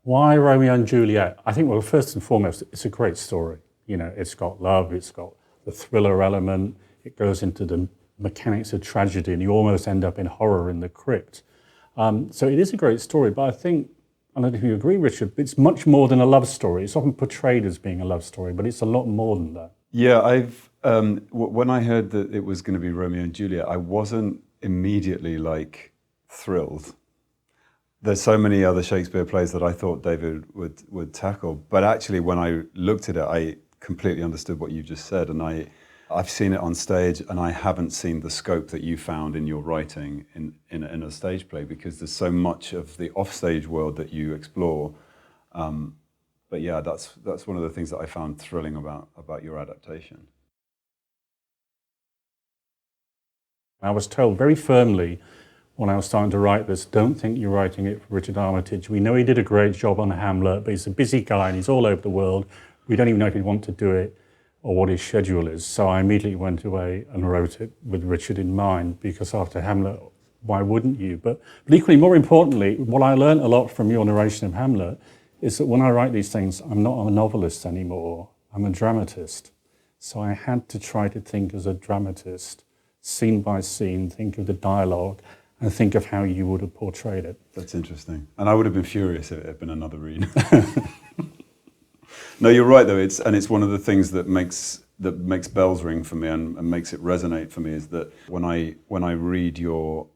Why Romeo and Juliet? I think, well, first and foremost, it's a great story. You know, it's got love, it's got the thriller element, it goes into the mechanics of tragedy, and you almost end up in horror in the crypt. So it is a great story, but I think, I don't know if you agree, Richard, it's much more than a love story. It's often portrayed as being a love story, but it's a lot more than that. Yeah, when I heard that it was going to be Romeo and Juliet, I wasn't immediately thrilled. There's so many other Shakespeare plays that I thought David would tackle, but actually when I looked at it, I completely understood what you just said, and I've seen it on stage, and I haven't seen the scope that you found in your writing in a stage play, because there's so much of the offstage world that you explore. But yeah, that's one of the things that I found thrilling about your adaptation. I was told very firmly when I was starting to write this, don't think you're writing it for Richard Armitage. We know he did a great job on Hamlet, but he's a busy guy and he's all over the world. We don't even know if he'd want to do it or what his schedule is. So I immediately went away and wrote it with Richard in mind, because after Hamlet, why wouldn't you? But equally, more importantly, what I learned a lot from your narration of Hamlet is that when I write these things, I'm not a novelist anymore, I'm a dramatist. So I had to try to think as a dramatist, scene by scene, think of the dialogue, and think of how you would have portrayed it. That's interesting. And I would have been furious if it had been another read. No, you're right though. It's one of the things that makes bells ring for me and makes it resonate for me, is that when I read your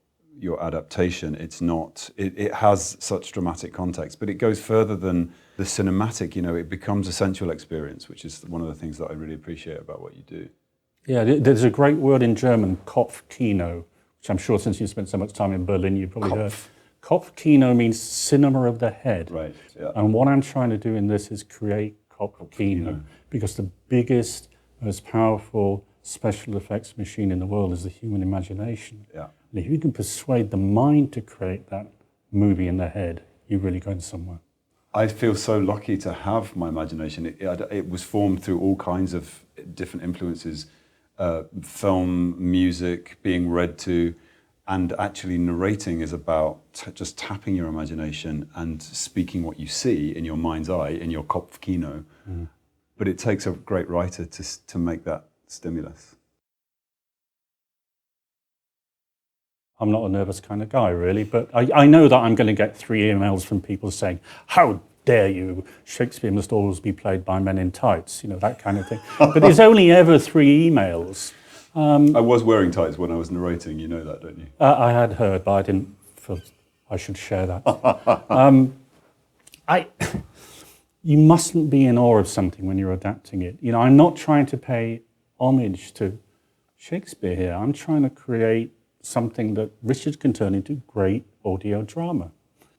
adaptation, it has such dramatic context, but it goes further than the cinematic. You know, it becomes a sensual experience, which is one of the things that I really appreciate about what you do. Yeah, there's a great word in German, Kopfkino, which I'm sure since you spent so much time in Berlin, you've probably heard. Kopfkino means cinema of the head. Right. Yeah. And what I'm trying to do in this is create Kopfkino, because the biggest, most powerful special effects machine in the world is the human imagination. Yeah. And if you can persuade the mind to create that movie in the head, you're really going somewhere. I feel so lucky to have my imagination. It was formed through all kinds of different influences, film, music, being read to, and actually narrating is about just tapping your imagination and speaking what you see in your mind's eye, in your Kopfkino. Mm. But it takes a great writer to make that stimulus. I'm not a nervous kind of guy, really, but I know that I'm going to get 3 emails from people saying, how dare you, Shakespeare must always be played by men in tights, you know, that kind of thing. But there's only ever 3 emails. I was wearing tights when I was narrating, you know that, don't you? I had heard, but I didn't feel I should share that. You mustn't be in awe of something when you're adapting it. You know, I'm not trying to pay homage to Shakespeare here. I'm trying to create something that Richard can turn into great audio drama.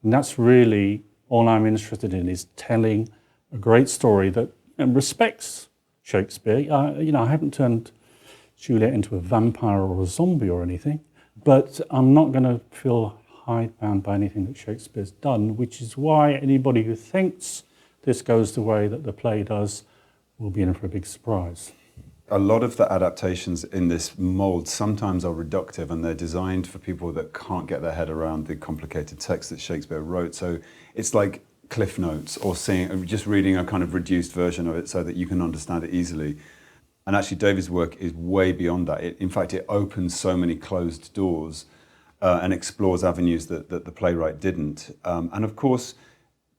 And that's really all I'm interested in, is telling a great story that respects Shakespeare. You know, I haven't turned Juliet into a vampire or a zombie or anything, but I'm not going to feel hidebound by anything that Shakespeare's done, which is why anybody who thinks this goes the way that the play does will be in for a big surprise. A lot of the adaptations in this mold sometimes are reductive, and they're designed for people that can't get their head around the complicated text that Shakespeare wrote. So it's like Cliff Notes, or just reading a kind of reduced version of it so that you can understand it easily. And actually David's work is way beyond that. In fact, it opens so many closed doors and explores avenues that the playwright didn't. And of course,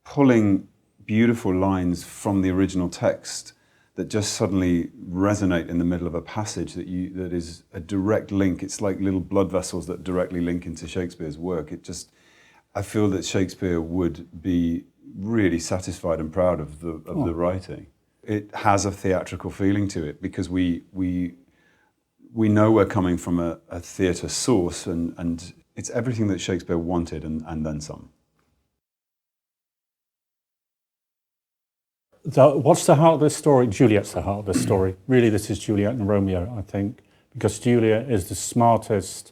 pulling beautiful lines from the original text that just suddenly resonate in the middle of a passage that is a direct link. It's like little blood vessels that directly link into Shakespeare's work. I feel that Shakespeare would be really satisfied and proud of the writing. It has a theatrical feeling to it, because we know we're coming from a theatre source, and it's everything that Shakespeare wanted and then some. What's the heart of this story? Juliet's the heart of this story. Really, this is Juliet and Romeo, I think, because Juliet is the smartest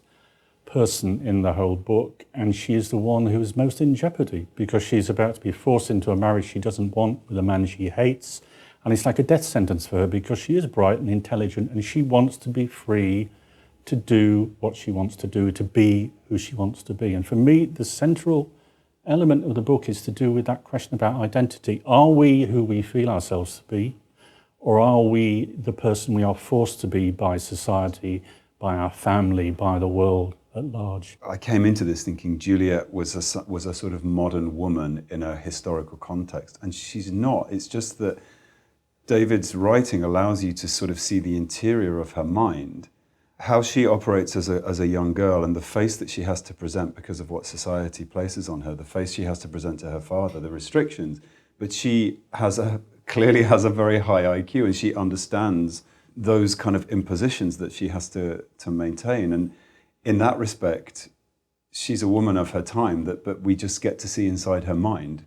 person in the whole book, and she is the one who is most in jeopardy, because she's about to be forced into a marriage she doesn't want with a man she hates, and it's like a death sentence for her, because she is bright and intelligent, and she wants to be free to do what she wants to do, to be who she wants to be. And for me, the central element of the book is to do with that question about identity. Are we who we feel ourselves to be, or are we the person we are forced to be by society, by our family, by the world at large? I came into this thinking Juliet was a sort of modern woman in a historical context, and she's not. It's just that David's writing allows you to sort of see the interior of her mind, how she operates as a young girl, and the face that she has to present because of what society places on her, the face she has to present to her father, the restrictions. But she clearly has a very high IQ, and she understands those kind of impositions that she has to maintain. And in that respect, she's a woman of her time, but we just get to see inside her mind,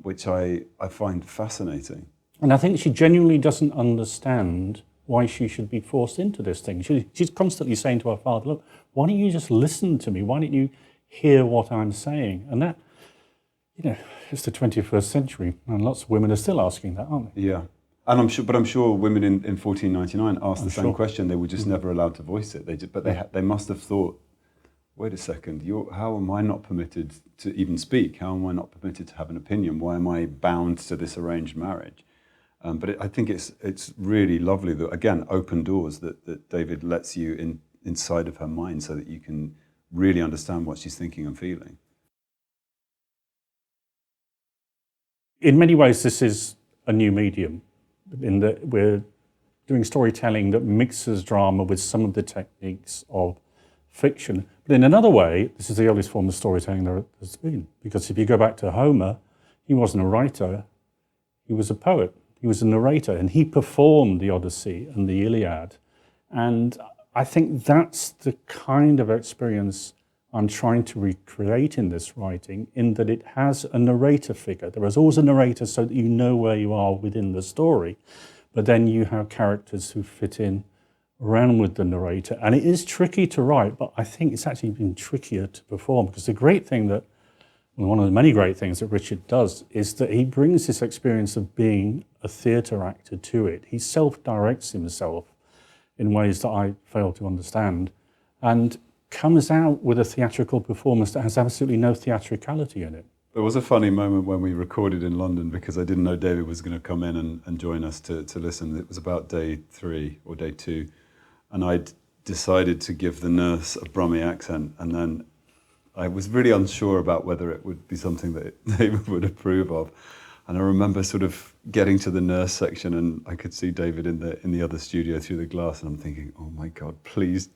which I find fascinating. And I think she genuinely doesn't understand why she should be forced into this thing. She's constantly saying to her father, look, why don't you just listen to me? Why don't you hear what I'm saying? And that, it's the 21st century, and lots of women are still asking that, aren't they? Yeah. And I'm sure women in 1499 asked the same question. They were just never allowed to voice it. They must have thought, wait a second, how am I not permitted to even speak? How am I not permitted to have an opinion? Why am I bound to this arranged marriage? But I think it's really lovely that, again, open doors that David lets you inside of her mind so that you can really understand what she's thinking and feeling. In many ways, this is a new medium in that we're doing storytelling that mixes drama with some of the techniques of fiction. But in another way, this is the oldest form of storytelling there has been. Because if you go back to Homer, he wasn't a writer, he was a poet. He was a narrator, and he performed the Odyssey and the Iliad. And I think that's the kind of experience I'm trying to recreate in this writing, in that it has a narrator figure. There is always a narrator so that you know where you are within the story, but then you have characters who fit in around with the narrator. And it is tricky to write, but I think it's actually been trickier to perform, because the great thing that, one of the many great things that Richard does, is that he brings this experience of being a theatre actor to it. He self-directs himself in ways that I fail to understand, and comes out with a theatrical performance that has absolutely no theatricality in it. There was a funny moment when we recorded in London, because I didn't know David was going to come in and join us to listen. It was about day 3 or day 2, and I'd decided to give the nurse a Brummie accent, and then I was really unsure about whether it would be something that David would approve of. And I remember sort of getting to the nurse section, and I could see David in the other studio through the glass, and I'm thinking, oh my God, please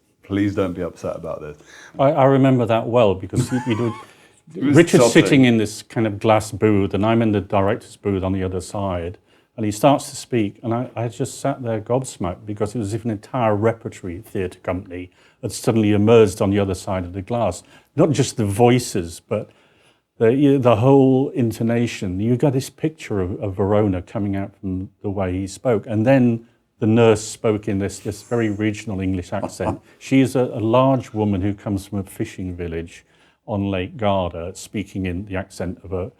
don't be upset about this. I remember that well, because Richard's sitting in this kind of glass booth, and I'm in the director's booth on the other side, and he starts to speak, and I just sat there gobsmacked, because it was as if an entire repertory theatre company had suddenly emerged on the other side of the glass. Not just the voices, but the whole intonation. You got this picture of Verona coming out from the way he spoke, and then the nurse spoke in this very regional English accent. She is a large woman who comes from a fishing village on Lake Garda, speaking in the accent of a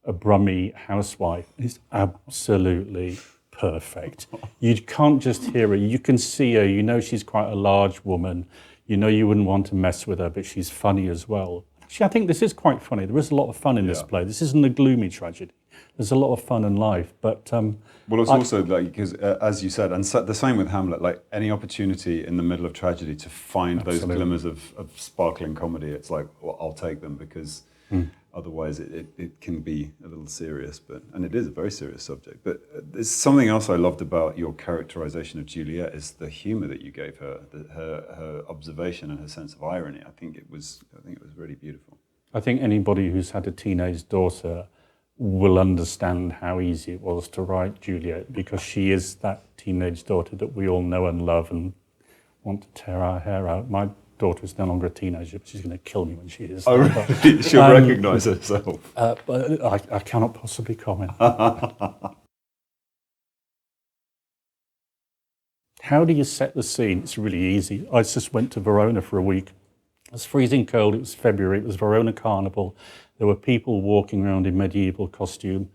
Brummie housewife. It's absolutely perfect. You can't just hear her, you can see her, you know she's quite a large woman, you know you wouldn't want to mess with her, but she's funny as well. Actually, I think this is quite funny. There is a lot of fun in this play. This isn't a gloomy tragedy. There's a lot of fun in life, but... well, it's also like, because as you said, and the same with Hamlet, like any opportunity in the middle of tragedy to find those glimmers of sparkling comedy, it's like, well, I'll take them, because otherwise it can be a little serious, and it is a very serious subject. But there's something else I loved about your characterization of Juliet, is the humor that you gave her, her observation and her sense of irony. I think it was really beautiful. I think anybody who's had a teenage daughter will understand how easy it was to write Juliet, because she is that teenage daughter that we all know and love and want to tear our hair out. My daughter is no longer a teenager, but she's going to kill me when she is. Oh, really? She'll recognise herself. But I cannot possibly comment. How do you set the scene? It's really easy. I just went to Verona for a week. It was freezing cold, it was February, it was Verona Carnival. There were people walking around in medieval costume,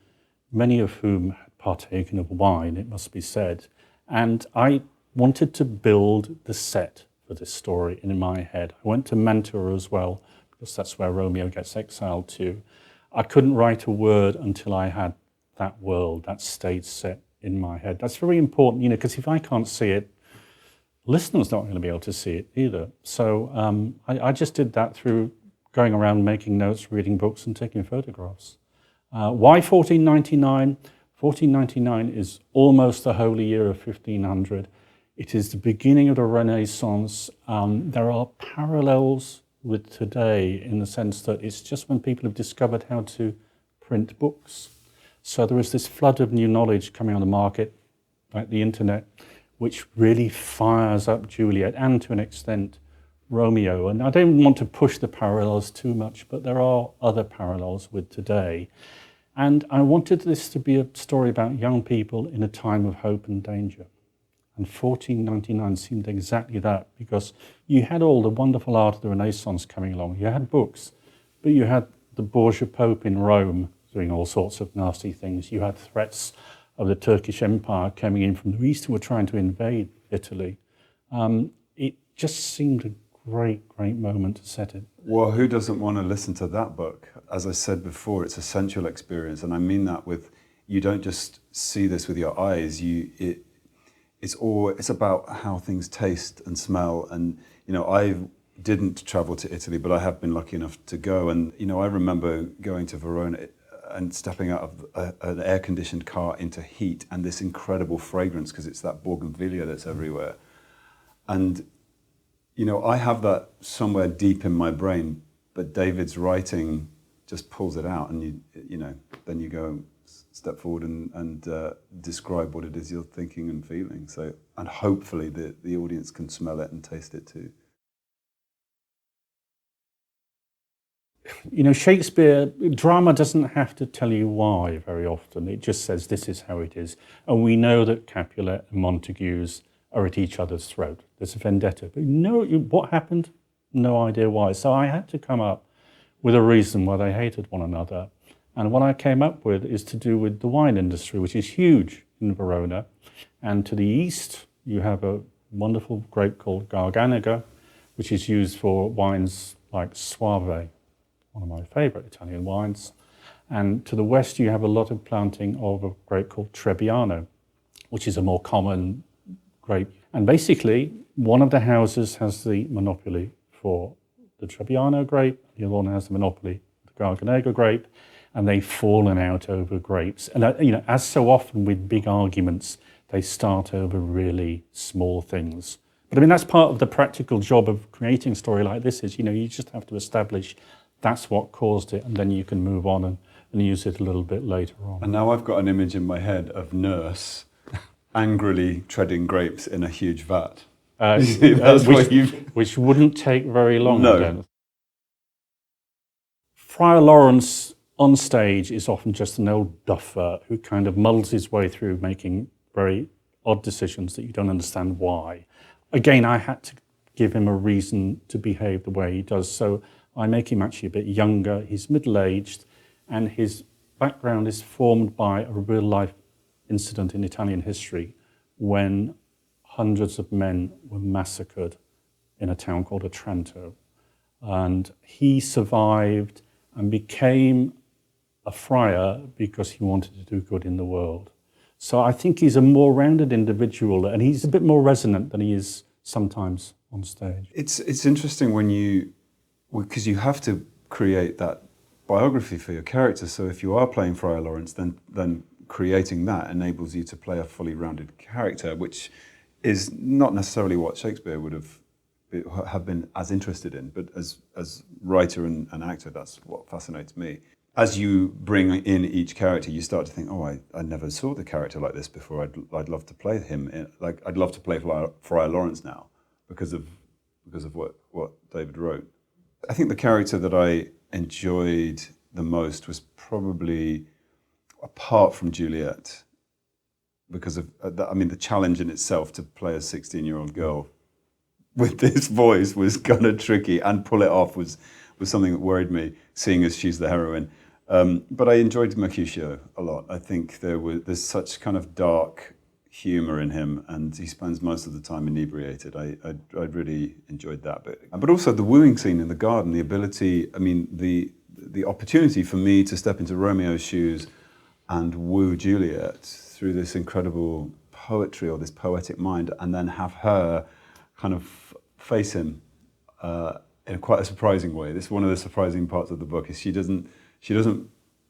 many of whom had partaken of wine, it must be said. And I wanted to build the set for this story in my head. I went to Mantua as well, because that's where Romeo gets exiled to. I couldn't write a word until I had that world, that stage set in my head. That's very important, because if I can't see it, listeners not going to be able to see it either. So I just did that through going around making notes, reading books, and taking photographs. Why 1499? 1499 is almost the holy year of 1500. It is the beginning of the Renaissance. There are parallels with today in the sense that it's just when people have discovered how to print books. So there is this flood of new knowledge coming on the market, like the internet, which really fires up Juliet and to an extent Romeo. And I don't want to push the parallels too much, but there are other parallels with today. And I wanted this to be a story about young people in a time of hope and danger. And 1499 seemed exactly that, because you had all the wonderful art of the Renaissance coming along. You had books, but you had the Borgia Pope in Rome doing all sorts of nasty things. You had threats of the Turkish Empire coming in from the east who were trying to invade Italy. It just seemed a great, great moment to set it. Well, who doesn't want to listen to that book? As I said before, it's a sensual experience, and I mean that with, you don't just see this with your eyes. It's about how things taste and smell. And I didn't travel to Italy, but I have been lucky enough to go. And I remember going to Verona and stepping out of an air-conditioned car into heat and this incredible fragrance, because it's that bougainvillea that's everywhere. And I have that somewhere deep in my brain, but David's writing just pulls it out, and then you go step forward and describe what it is you're thinking and feeling. So, and hopefully the audience can smell it and taste it too. Shakespeare, drama doesn't have to tell you why very often. It just says this is how it is. And we know that Capulet and Montagues are at each other's throat. There's a vendetta. But what happened? No idea why. So I had to come up with a reason why they hated one another. And what I came up with is to do with the wine industry, which is huge in Verona. And to the east, you have a wonderful grape called Garganega, which is used for wines like Soave, one of my favorite Italian wines. And to the west, you have a lot of planting of a grape called Trebbiano, which is a more common grape. And basically, one of the houses has the monopoly for the Trebbiano grape, the other one has the monopoly for the Garganega grape, and they've fallen out over grapes. And as so often with big arguments, they start over really small things. But I mean, that's part of the practical job of creating a story like this is, you just have to establish that's what caused it, and then you can move on and use it a little bit later on. And now I've got an image in my head of Nurse angrily treading grapes in a huge vat. Which wouldn't take very long. No. Again. Friar Lawrence on stage is often just an old duffer who kind of muddles his way through making very odd decisions that you don't understand why. Again, I had to give him a reason to behave the way he does. So I make him actually a bit younger. He's middle-aged, and his background is formed by a real-life incident in Italian history when hundreds of men were massacred in a town called Otranto. And he survived and became a friar because he wanted to do good in the world. So I think he's a more rounded individual, and he's a bit more resonant than he is sometimes on stage. It's interesting because you have to create that biography for your character. So if you are playing Friar Lawrence, then creating that enables you to play a fully rounded character, which is not necessarily what Shakespeare would have been as interested in. But as writer and actor, that's what fascinates me. As you bring in each character, you start to think, oh, I never saw the character like this before. I'd love to play him. I'd love to play Friar Lawrence now because of what David wrote. I think the character that I enjoyed the most was probably, apart from Juliet, because of the challenge in itself to play a 16-year-old girl with this voice was kind of tricky, and pull it off was something that worried me, seeing as she's the heroine. But I enjoyed Mercutio a lot. I think there's such kind of dark humour in him, and he spends most of the time inebriated. I really enjoyed that bit. But also the wooing scene in the garden, the ability, I mean, the opportunity for me to step into Romeo's shoes and woo Juliet through this incredible poetry or this poetic mind, and then have her kind of face him in quite a surprising way. This is one of the surprising parts of the book, is she doesn't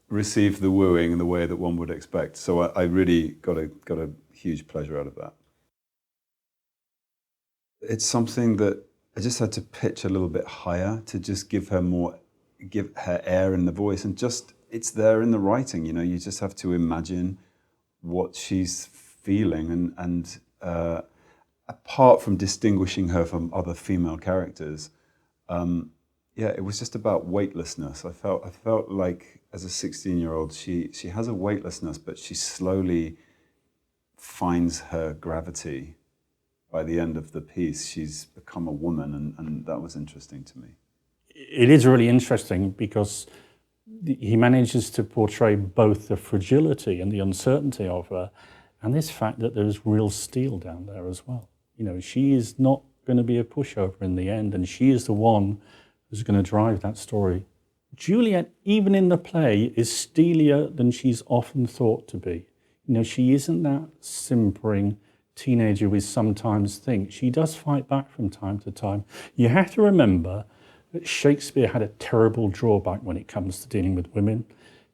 receive the wooing in the way that one would expect. So I really got a huge pleasure out of that. It's something that I just had to pitch a little bit higher to just give her air in the voice, and just, it's there in the writing, you know, you just have to imagine what she's feeling, and apart from distinguishing her from other female characters, it was just about weightlessness. I felt like as a 16-year-old, she has a weightlessness, but she slowly finds her gravity. By the end of the piece, she's become a woman, and that was interesting to me. It is really interesting because he manages to portray both the fragility and the uncertainty of her, and this fact that there's real steel down there as well. You know, she is not going to be a pushover in the end, and she is the one who's going to drive that story. Juliet, even in the play, is steelier than she's often thought to be. You know, she isn't that simpering teenager we sometimes think. She does fight back from time to time. You have to remember that Shakespeare had a terrible drawback when it comes to dealing with women,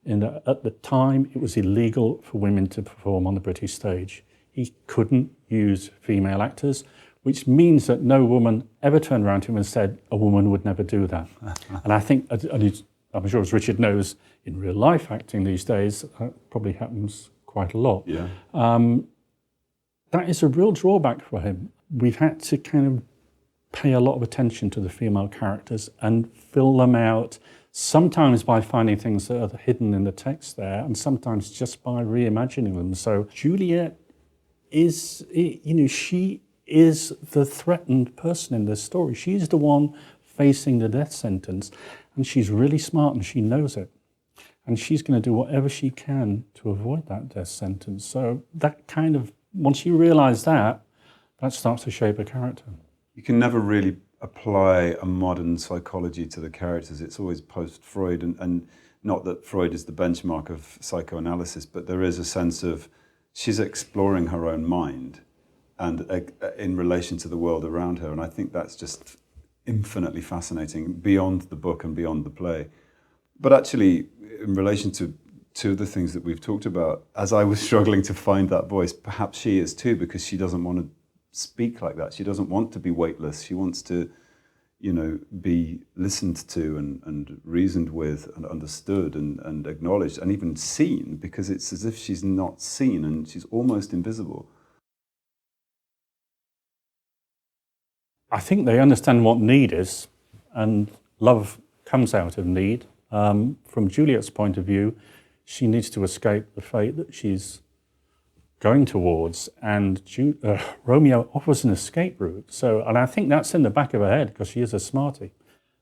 in that at the time it was illegal for women to perform on the British stage. He couldn't use female actors, which means that no woman ever turned around to him and said, a woman would never do that. And I think, I'm sure as Richard knows, in real life acting these days, that probably happens quite a lot. Yeah. That is a real drawback for him. We've had to kind of pay a lot of attention to the female characters and fill them out, sometimes by finding things that are hidden in the text there, and sometimes just by reimagining them. So Juliet is, you know, she is the threatened person in this story. She's the one facing the death sentence, and she's really smart and she knows it. And she's going to do whatever she can to avoid that death sentence. So that kind of, once you realize that starts to shape a character. You can never really apply a modern psychology to the characters. It's always post-Freud, and not that Freud is the benchmark of psychoanalysis, but there is a sense of she's exploring her own mind and in relation to the world around her. And I think that's just infinitely fascinating, beyond the book and beyond the play. But actually, in relation to two of the things that we've talked about, as I was struggling to find that voice, perhaps she is too, because she doesn't want to speak like that. She doesn't want to be weightless. She wants to, you know, be listened to and reasoned with and understood and acknowledged and even seen, because it's as if she's not seen and she's almost invisible. I think they understand what need is, and love comes out of need. From Juliet's point of view, she needs to escape the fate that she's going towards, and Romeo offers an escape route. So, and I think that's in the back of her head because she is a smarty.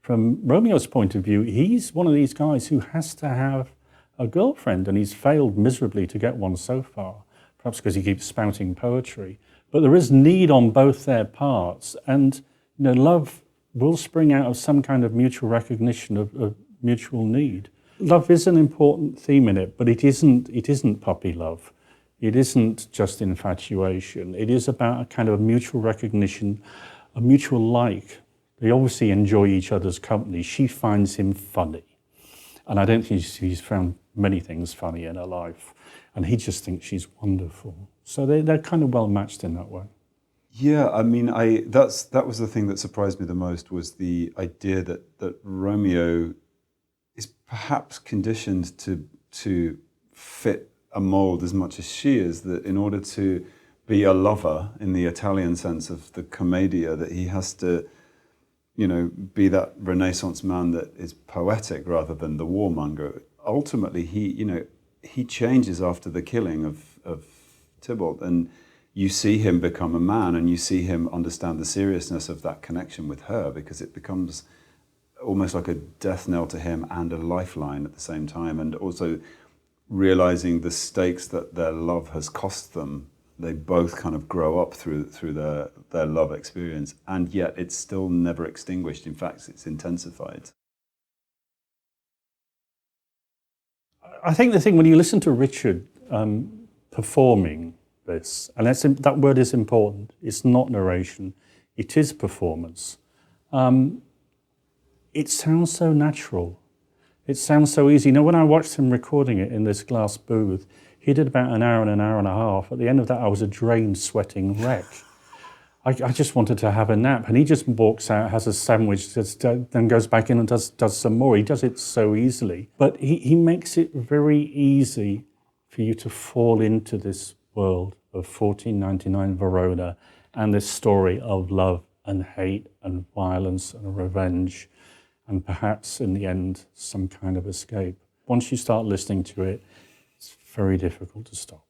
From Romeo's point of view, he's one of these guys who has to have a girlfriend, and he's failed miserably to get one so far, perhaps because he keeps spouting poetry. But there is need on both their parts, and you know, love will spring out of some kind of mutual recognition of mutual need. Love is an important theme in it, but it isn't puppy love. It isn't just infatuation. It is about a kind of mutual recognition, a mutual like. They obviously enjoy each other's company. She finds him funny. And I don't think she's found many things funny in her life. And he just thinks she's wonderful. So they're kind of well matched in that way. Yeah, I mean, that was the thing that surprised me the most, was the idea that Romeo is perhaps conditioned to fit a mold as much as she is, that in order to be a lover in the Italian sense of the commedia, that he has to, you know, be that Renaissance man that is poetic rather than the warmonger. Ultimately, he changes after the killing of Tybalt, and you see him become a man, and you see him understand the seriousness of that connection with her, because it becomes almost like a death knell to him and a lifeline at the same time, and also realizing the stakes that their love has cost them they both kind of grow up through their love experience, and yet it's still never extinguished. In fact, it's intensified. I think the thing, when you listen to Richard performing this, and that word is important, it's not narration, it is performance. It sounds so natural. It sounds so easy. You know, when I watched him recording it in this glass booth, he did about an hour and a half. At the end of that, I was a drained, sweating wreck. I just wanted to have a nap. And he just walks out, has a sandwich, then goes back in and does some more. He does it so easily. But he makes it very easy for you to fall into this world of 1499 Verona and this story of love and hate and violence and revenge, and perhaps in the end, some kind of escape. Once you start listening to it, it's very difficult to stop.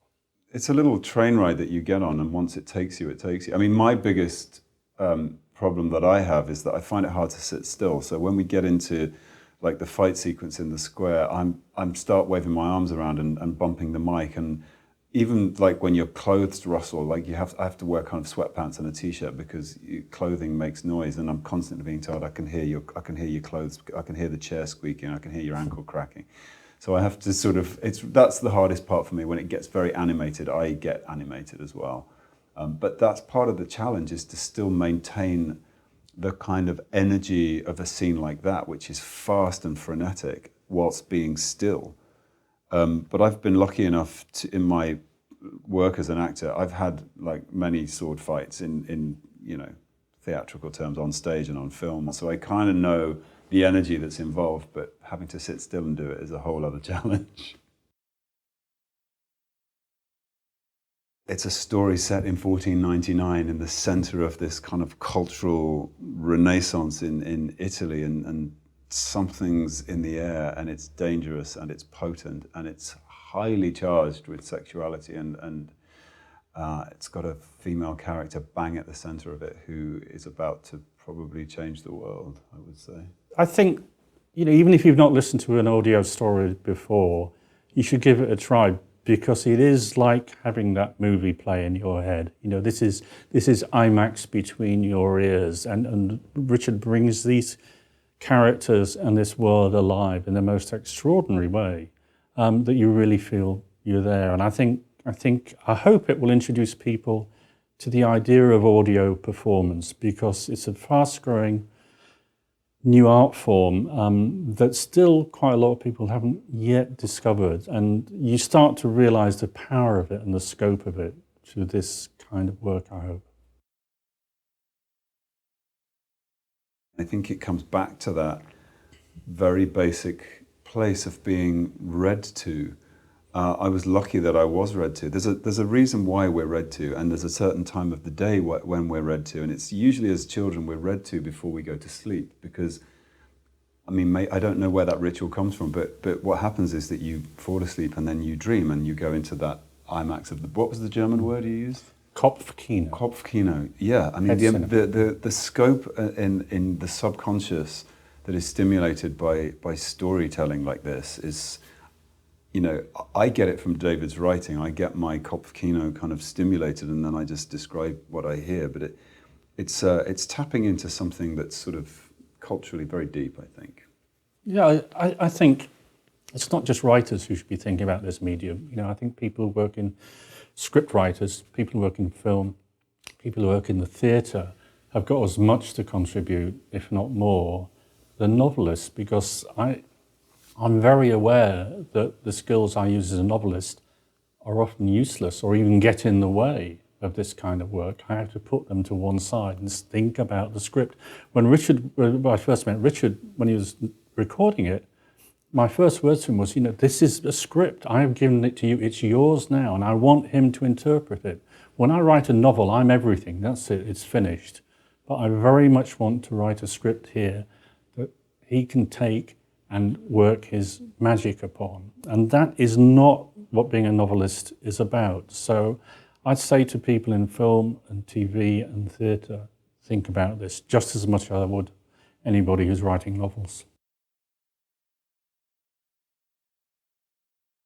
It's a little train ride that you get on, and once it takes you, it takes you. I mean, my biggest problem that I have is that I find it hard to sit still. So when we get into like the fight sequence in the square, I'm start waving my arms around and bumping the mic, and even like when your clothes rustle, like I have to wear kind of sweatpants and a t-shirt because clothing makes noise, and I'm constantly being told I can hear your clothes, I can hear the chair squeaking, I can hear your ankle cracking. So I have to sort of, that's the hardest part for me. When it gets very animated, I get animated as well. But that's part of the challenge, is to still maintain the kind of energy of a scene like that, which is fast and frenetic, whilst being still. But I've been lucky enough to, in my work as an actor, I've had like many sword fights in theatrical terms, on stage and on film. So I kind of know the energy that's involved, but having to sit still and do it is a whole other challenge. It's a story set in 1499 in the center of this kind of cultural renaissance in Italy, and something's in the air, and it's dangerous, and it's potent, and it's highly charged with sexuality, and it's got a female character bang at the center of it who is about to probably change the world, I would say. I think, even if you've not listened to an audio story before, you should give it a try, because it is like having that movie play in your head. This is IMAX between your ears, and Richard brings these characters and this world alive in the most extraordinary way, that you really feel you're there. And I hope it will introduce people to the idea of audio performance, because it's a fast-growing new art form that still quite a lot of people haven't yet discovered. And you start to realize the power of it and the scope of it through this kind of work, I hope. I think it comes back to that very basic place of being read to. I was lucky that I was read to. There's a reason why we're read to, and there's a certain time of the day when we're read to, and it's usually as children we're read to before we go to sleep, because, I mean, I don't know where that ritual comes from, but what happens is that you fall asleep and then you dream and you go into that IMAX of what was the German word you used? Kopfkino. Kopfkino, yeah. I mean, the scope in the subconscious that is stimulated by storytelling like this is, I get it from David's writing. I get my Kopfkino kind of stimulated, and then I just describe what I hear. But it's tapping into something that's sort of culturally very deep, I think. Yeah, I think it's not just writers who should be thinking about this medium. I think people who work in script writers, people who work in film, people who work in the theatre have got as much to contribute, if not more, than novelists, because I'm very aware that the skills I use as a novelist are often useless or even get in the way of this kind of work. I have to put them to one side and think about the script. When I first met Richard, when he was recording it, my first words to him was, this is a script. I have given it to you. It's yours now, and I want him to interpret it. When I write a novel, I'm everything. That's it. It's finished. But I very much want to write a script here that he can take and work his magic upon. And that is not what being a novelist is about. So I'd say to people in film and TV and theatre, think about this just as much as I would anybody who's writing novels.